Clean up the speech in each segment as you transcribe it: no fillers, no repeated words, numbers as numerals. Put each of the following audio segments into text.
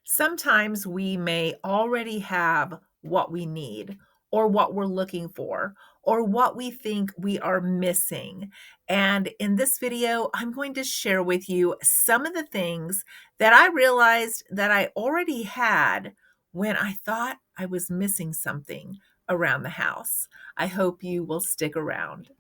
Sometimes we may already have what we need, or what we're looking for, or what we think we are missing. And in this video, I'm going to share with you some of the things that I realized that I already had when I thought I was missing something around the house. I hope you will stick around.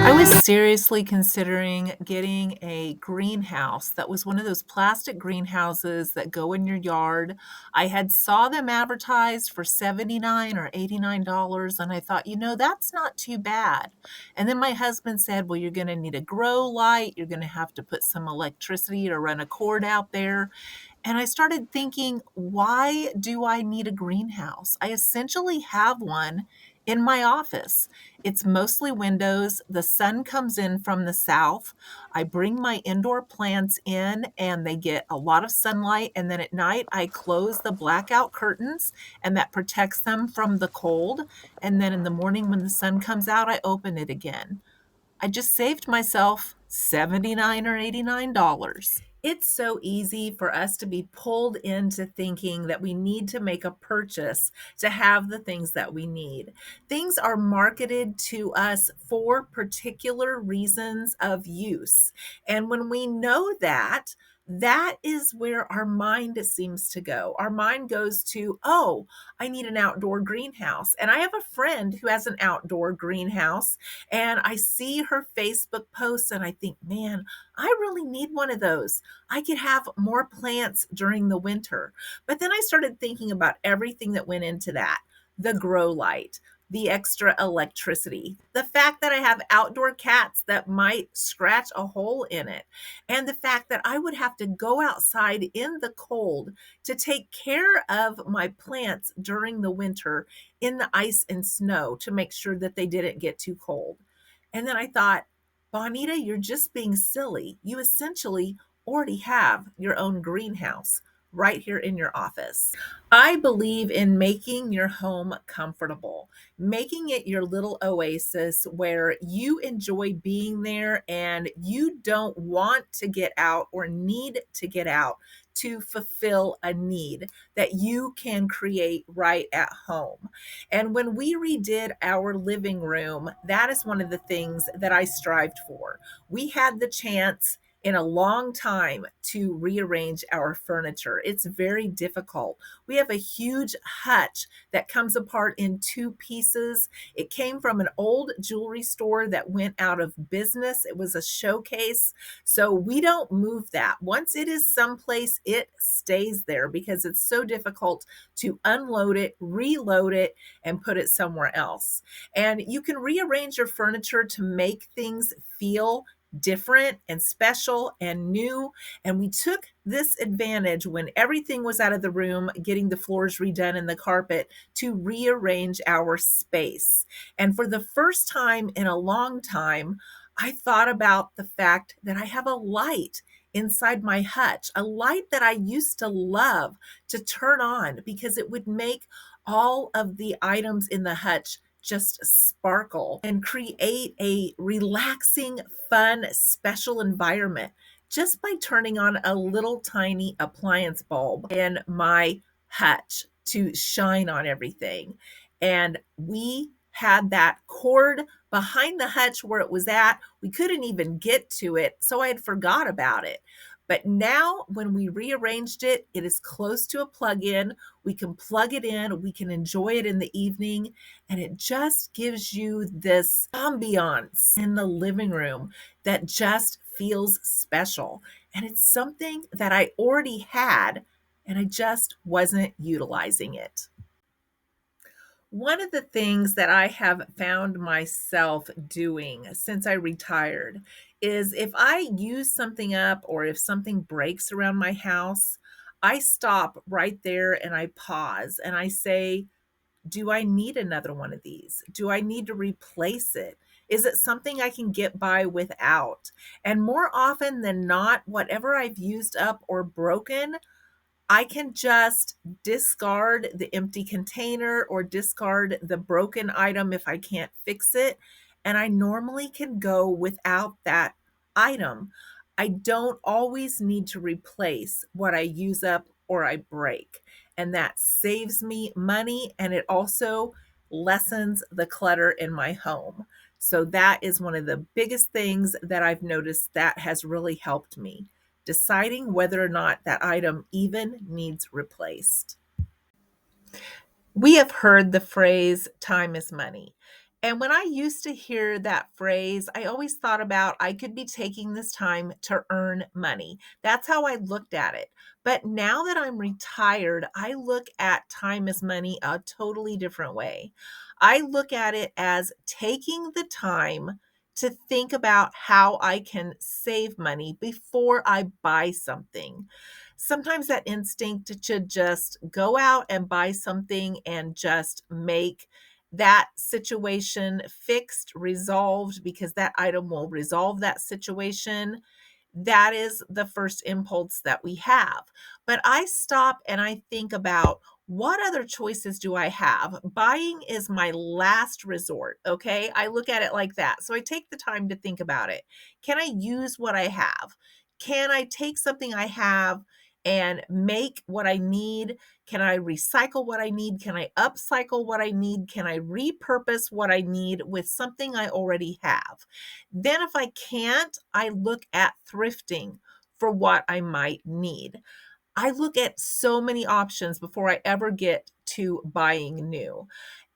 I was seriously considering getting a greenhouse that was one of those plastic greenhouses that go in your yard. I had saw them advertised for $79 or $89, and I thought, that's not too bad. And then my husband said, well, you're going to need a grow light. You're going to have to put some electricity to run a cord out there. And I started thinking, why do I need a greenhouse? I essentially have one in my office. It's mostly windows. The sun comes in from the south. I bring my indoor plants in and they get a lot of sunlight. And then at night, I close the blackout curtains and that protects them from the cold. And then in the morning, when the sun comes out, I open it again. I just saved myself $79 or $89. It's so easy for us to be pulled into thinking that we need to make a purchase to have the things that we need. Things are marketed to us for particular reasons of use. And when we know that, that is where our mind seems to go. Our mind goes to, oh, I need an outdoor greenhouse. And I have a friend who has an outdoor greenhouse, and I see her Facebook posts and I think, man, I really need one of those. I could have more plants during the winter. But then I started thinking about everything that went into that: the grow light, the extra electricity, the fact that I have outdoor cats that might scratch a hole in it, and the fact that I would have to go outside in the cold to take care of my plants during the winter in the ice and snow to make sure that they didn't get too cold. And then I thought, Bonita, you're just being silly. You essentially already have your own greenhouse right here in your office. I believe in making your home comfortable, making it your little oasis where you enjoy being there and you don't want to get out or need to get out to fulfill a need that you can create right at home. And when we redid our living room, that is one of the things that I strived for. We had the chance in a long time to rearrange our furniture. It's very difficult. We have a huge hutch that comes apart in two pieces. It came from an old jewelry store that went out of business. It was a showcase. So we don't move that. Once it is someplace, it stays there because it's so difficult to unload it, reload it, and put it somewhere else. And you can rearrange your furniture to make things feel different and special and new. And we took this advantage when everything was out of the room, getting the floors redone and the carpet, to rearrange our space. And for the first time in a long time, I thought about the fact that I have a light inside my hutch, a light that I used to love to turn on because it would make all of the items in the hutch just sparkle and create a relaxing, fun, special environment just by turning on a little tiny appliance bulb in my hutch to shine on everything. And we had that cord behind the hutch where it was at. We couldn't even get to it, so I had forgot about it. But now when we rearranged it, it is close to a plug-in. We can plug it in, we can enjoy it in the evening, and it just gives you this ambiance in the living room that just feels special. And it's something that I already had, and I just wasn't utilizing it. One of the things that I have found myself doing since I retired is if I use something up or if something breaks around my house, I stop right there and I pause and I say, do I need another one of these? Do I need to replace it? Is it something I can get by without? And more often than not, whatever I've used up or broken, I can just discard the empty container or discard the broken item if I can't fix it. And I normally can go without that item. I don't always need to replace what I use up or I break. And that saves me money and it also lessens the clutter in my home. So that is one of the biggest things that I've noticed that has really helped me deciding whether or not that item even needs replaced. We have heard the phrase time is money. And when I used to hear that phrase, I always thought about I could be taking this time to earn money. That's how I looked at it. But now that I'm retired, I look at time as money a totally different way. I look at it as taking the time to think about how I can save money before I buy something. Sometimes that instinct to just go out and buy something and just make that situation fixed, resolved, because that item will resolve that situation. That is the first impulse that we have. But I stop and I think about what other choices do I have? Buying is my last resort. Okay. I look at it like that. So I take the time to think about it. Can I use what I have? Can I take something I have and make what I need? Can I recycle what I need? Can I upcycle what I need? Can I repurpose what I need with something I already have? Then, if I can't, I look at thrifting for what I might need. I look at so many options before I ever get to buying new.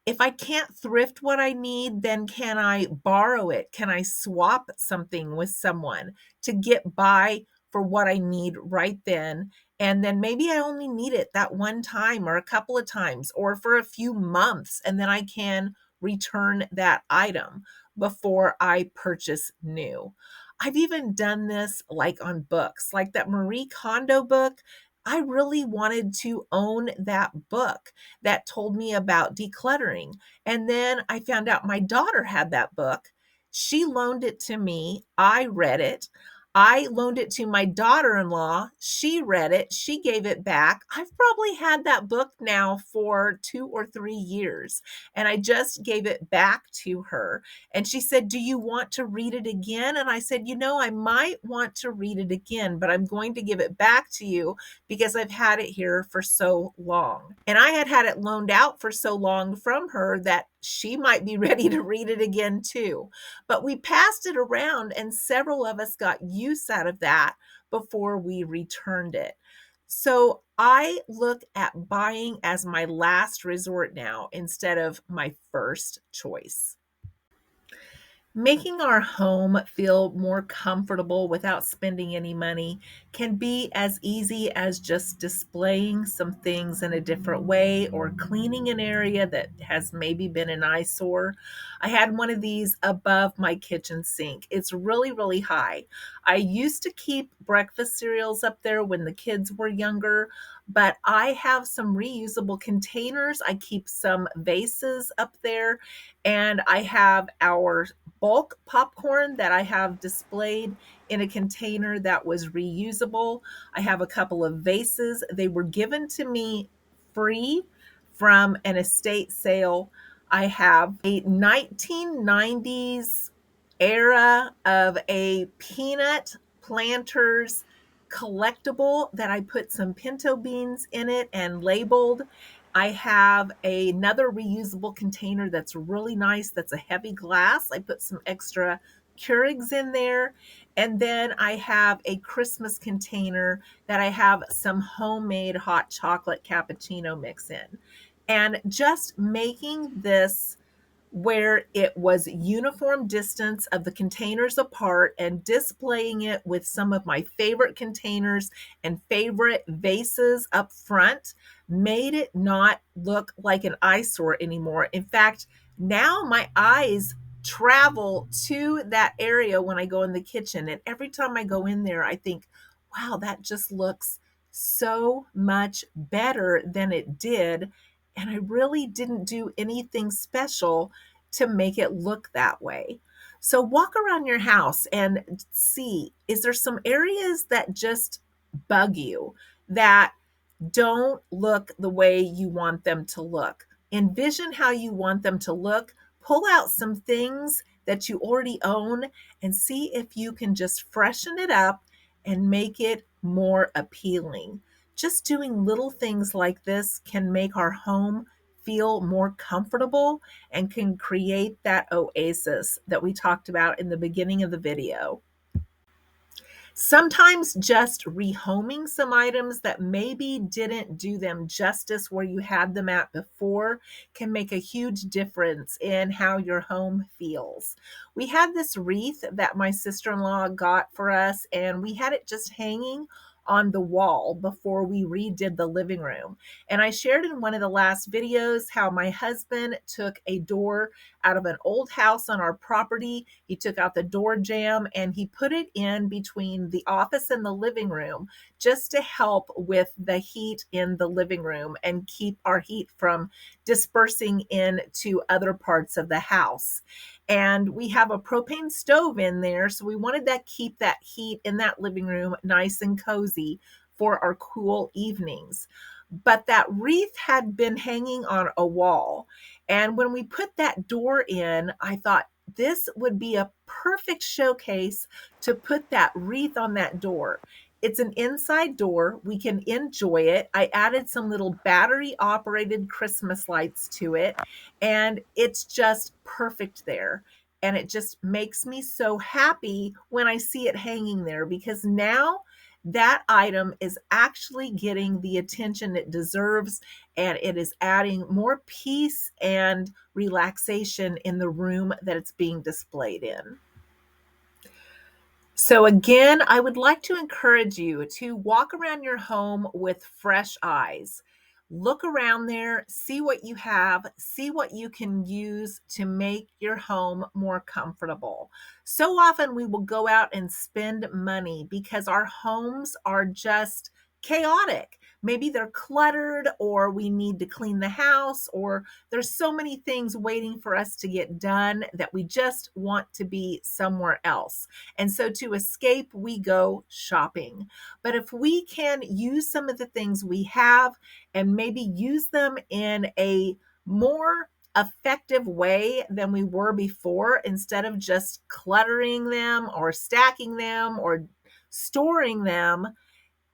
If I can't thrift what I need, then can I borrow it? Can I swap something with someone to get by for what I need right then? And then maybe I only need it that one time or a couple of times or for a few months, and then I can return that item before I purchase new. I've even done this like on books, like that Marie Kondo book. I really wanted to own that book that told me about decluttering. And then I found out my daughter had that book. She loaned it to me. I read it. I loaned it to my daughter in law. She read it. She gave it back. I've probably had that book now for 2 or 3 years. And I just gave it back to her. And she said, "Do you want to read it again?" And I said, I might want to read it again, but I'm going to give it back to you because I've had it here for so long. And I had had it loaned out for so long from her that she might be ready to read it again too. But we passed it around and several of us got use out of that before we returned it. So I look at buying as my last resort now instead of my first choice. Making our home feel more comfortable without spending any money can be as easy as just displaying some things in a different way or cleaning an area that has maybe been an eyesore. I had one of these above my kitchen sink. It's really, really high. I used to keep breakfast cereals up there when the kids were younger, but I have some reusable containers. I keep some vases up there, and I have our bulk popcorn that I have displayed in a container that was reusable. I have a couple of vases. They were given to me free from an estate sale. I have a 1990s era of a peanut planters collectible that I put some pinto beans in it and labeled. I have another reusable container that's really nice. That's a heavy glass. I put some extra Keurigs in there. And then I have a Christmas container that I have some homemade hot chocolate cappuccino mix in. And just making this where it was uniform distance of the containers apart and displaying it with some of my favorite containers and favorite vases up front made it not look like an eyesore anymore. In fact, now my eyes travel to that area when I go in the kitchen. And every time I go in there, I think, wow, that just looks so much better than it did. and I really didn't do anything special to make it look that way. So walk around your house and see, is there some areas that just bug you, that don't look the way you want them to look? Envision how you want them to look. Pull out some things that you already own and see if you can just freshen it up and make it more appealing. Just doing little things like this can make our home feel more comfortable and can create that oasis that we talked about in the beginning of the video. Sometimes just rehoming some items that maybe didn't do them justice where you had them at before can make a huge difference in how your home feels. We had this wreath that my sister-in-law got for us, and we had it just hanging on the wall before we redid the living room. And I shared in one of the last videos how my husband took a door out of an old house on our property. He took out the door jamb and he put it in between the office and the living room just to help with the heat in the living room and keep our heat from dispersing into other parts of the house. And we have a propane stove in there, so we wanted to keep that heat in that living room nice and cozy for our cool evenings. But that wreath had been hanging on a wall. And when we put that door in, I thought this would be a perfect showcase to put that wreath on that door. It's an inside door. We can enjoy it. I added some little battery operated Christmas lights to it, and it's just perfect there. And it just makes me so happy when I see it hanging there, because now that item is actually getting the attention it deserves, and it is adding more peace and relaxation in the room that it's being displayed in. So again, I would like to encourage you to walk around your home with fresh eyes. Look around there, see what you have, see what you can use to make your home more comfortable. So often we will go out and spend money because our homes are just chaotic. Maybe they're cluttered, or we need to clean the house, or there's so many things waiting for us to get done that we just want to be somewhere else. And so to escape, we go shopping. But if we can use some of the things we have and maybe use them in a more effective way than we were before, instead of just cluttering them or stacking them or storing them,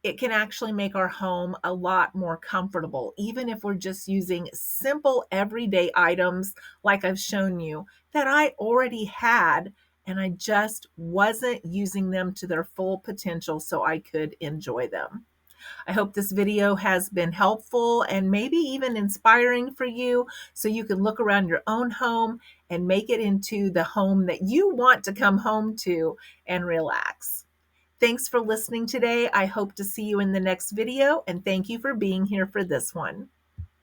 it can actually make our home a lot more comfortable, even if we're just using simple everyday items like I've shown you that I already had, and I just wasn't using them to their full potential so I could enjoy them. I hope this video has been helpful and maybe even inspiring for you, so you can look around your own home and make it into the home that you want to come home to and relax. Thanks for listening today. I hope to see you in the next video, and thank you for being here for this one.